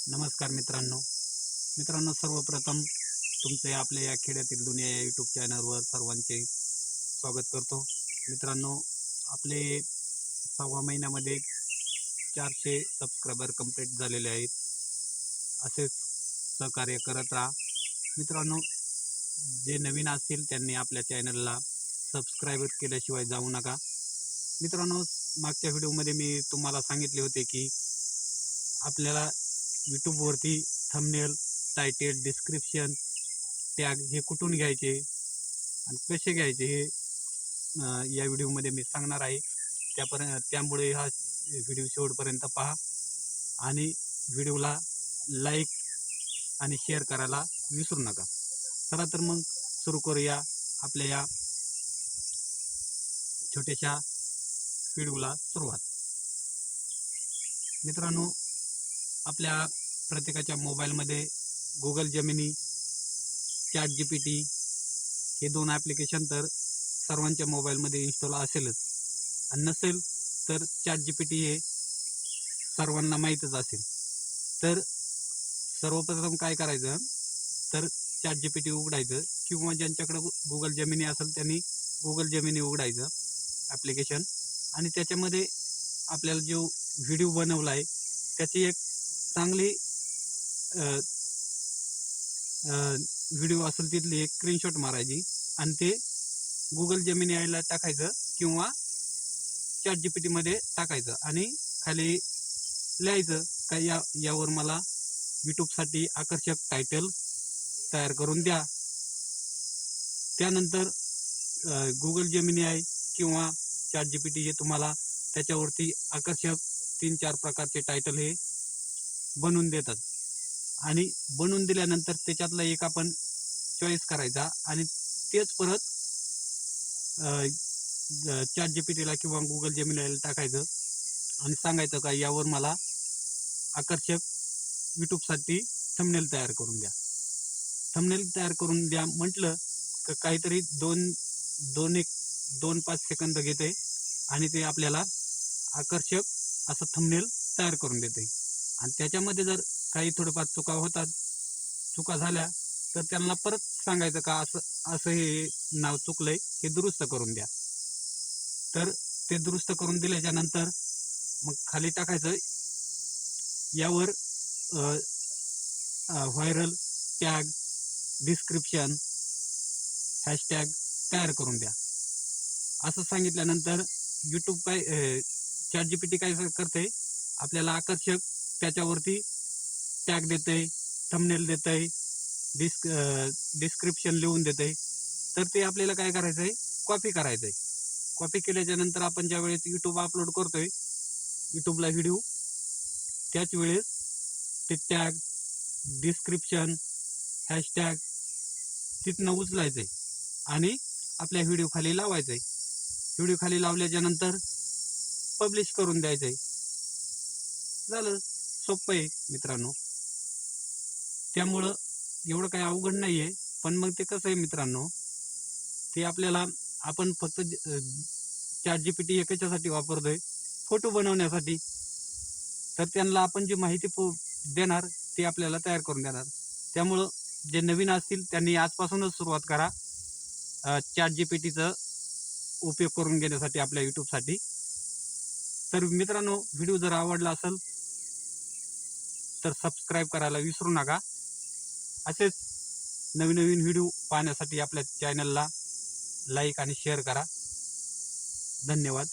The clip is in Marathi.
नमस्कार मित्रांनो सर्वप्रथम तुमचे आपल्या या खेड्यातील दुनिया या यूट्यूब चॅनलवर सर्वांचे स्वागत करतो। मित्रांनो, आपले 6 महिन्यामध्ये 400 सबस्क्रायबर कंप्लीट झालेले आहेत। असेच सहकार्य करत राहा। मित्रांनो, जे नवीन असतील त्यांनी आपल्या चॅनलला सबस्क्राईब केल्याशिवाय जाऊ नका। मित्रांनो, मागच्या व्हिडिओमध्ये मी तुम्हाला सांगितले होते की आपल्याला यूट्यूबवरती थंबनेल, टायटल, डिस्क्रिप्शन, टॅग हे कुठून घ्यायचे आणि कसे घ्यायचे हे या व्हिडिओमध्ये मी सांगणार आहे। त्यामुळे हा व्हिडिओ शेवटपर्यंत पहा आणि व्हिडिओला लाईक आणि शेअर करायला विसरू नका। चला तर मग सुरू करूया आपल्या या छोट्याशा व्हिडिओला सुरुवात। मित्रांनो, आपल्या प्रत्येकाच्या मोबाईलमध्ये गुगल जेमिनी, ChatGPT हे 2 ॲप्लिकेशन तर सर्वांच्या मोबाईलमध्ये इन्स्टॉल असेलच, आणि नसेल तर ChatGPT हे सर्वांना माहीतच असेल। तर सर्वप्रथम काय करायचं, तर ChatGPT उघडायचं किंवा ज्यांच्याकडे गुगल जेमिनी असेल त्यांनी गुगल जेमिनी उघडायचं ॲप्लिकेशन, आणि त्याच्यामध्ये आपल्याला जो व्हिडिओ बनवला आहे त्याची एक चांगली व्हिडिओ असेल तिथली एक स्क्रीनशॉट मारायची आणि ते गुगल जेमिनीला टाकायचं किंवा ChatGPT मध्ये टाकायचं आणि खाली लिहायचं का यावर मला यूट्यूबसाठी आकर्षक टायटल तयार करून द्या। त्यानंतर गुगल जेमिनी आहे किंवा ChatGPT हे तुम्हाला त्याच्यावरती आकर्षक 3-4 प्रकारचे टायटल हे बनवून देतात, आणि बनवून दिल्यानंतर त्याच्यातला एक आपण चॉईस करायचा आणि तेच परत ChatGPTला किंवा गुगल जेमिनीला टाकायचं आणि सांगायचं का यावर मला आकर्षक यूट्यूबसाठी थंबनेल तयार करून द्या। थंबनेल तयार करून द्या म्हटलं तर काहीतरी 2-5 सेकंद घेते आणि ते आपल्याला आकर्षक असं थंबनेल तयार करून देते। आणि त्याच्यामध्ये जर काही थोडंफार चुका झाल्या तर त्यांना परत सांगायचं का असं हे नाव चुकलंय, हे दुरुस्त करून द्या। तर ते दुरुस्त करून दिल्याच्या नंतर मग खाली टाकायचं यावर व्हायरल, टॅग, डिस्क्रिप्शन, हॅशटॅग तयार करून द्या असं सांगितल्यानंतर यूट्यूब ChatGPT काय करते, आपल्याला आकर्षक त्याच्यावरती टॅग देते, थंबनेल देते, डिस्क्रिप्शन लिहून देते। तर ते आपल्याला काय करायचंय, कॉपी करायचंय। कॉपी केल्याच्या नंतर आपण ज्या वेळेस यूट्यूब अपलोड करतोय यूट्यूबला व्हिडिओ, त्याच वेळेस ते टॅग, डिस्क्रिप्शन, हॅशटॅग तिथनं उचलायचंय आणि आपल्या व्हिडिओ खाली लावायचंय। व्हिडिओ खाली लावल्याच्या नंतर पब्लिश करून द्यायचंय। झालं, सोपं आहे मित्रांनो। त्यामुळं एवढं काही अवघड नाहीये। पण मग ते कसं आहे मित्रांनो, ते आपल्याला आपण फक्त ChatGPT हे कशासाठी वापरतोय, फोटो बनवण्यासाठी। तर त्यांना आपण जी माहिती देणार ती आपल्याला तयार करून देणार। त्यामुळं जे नवीन असतील त्यांनी आजपासूनच सुरुवात करा ChatGPTचा उपयोग करून घेण्यासाठी आपल्या यूट्यूबसाठी। तर मित्रांनो, व्हिडिओ जर आवडला असेल तर सबस्क्राईब करायला विसरू नका। असेच नवीन व्हिडिओ पाहण्यासाठी आपल्या चॅनलला लाईक आणि शेअर करा। धन्यवाद।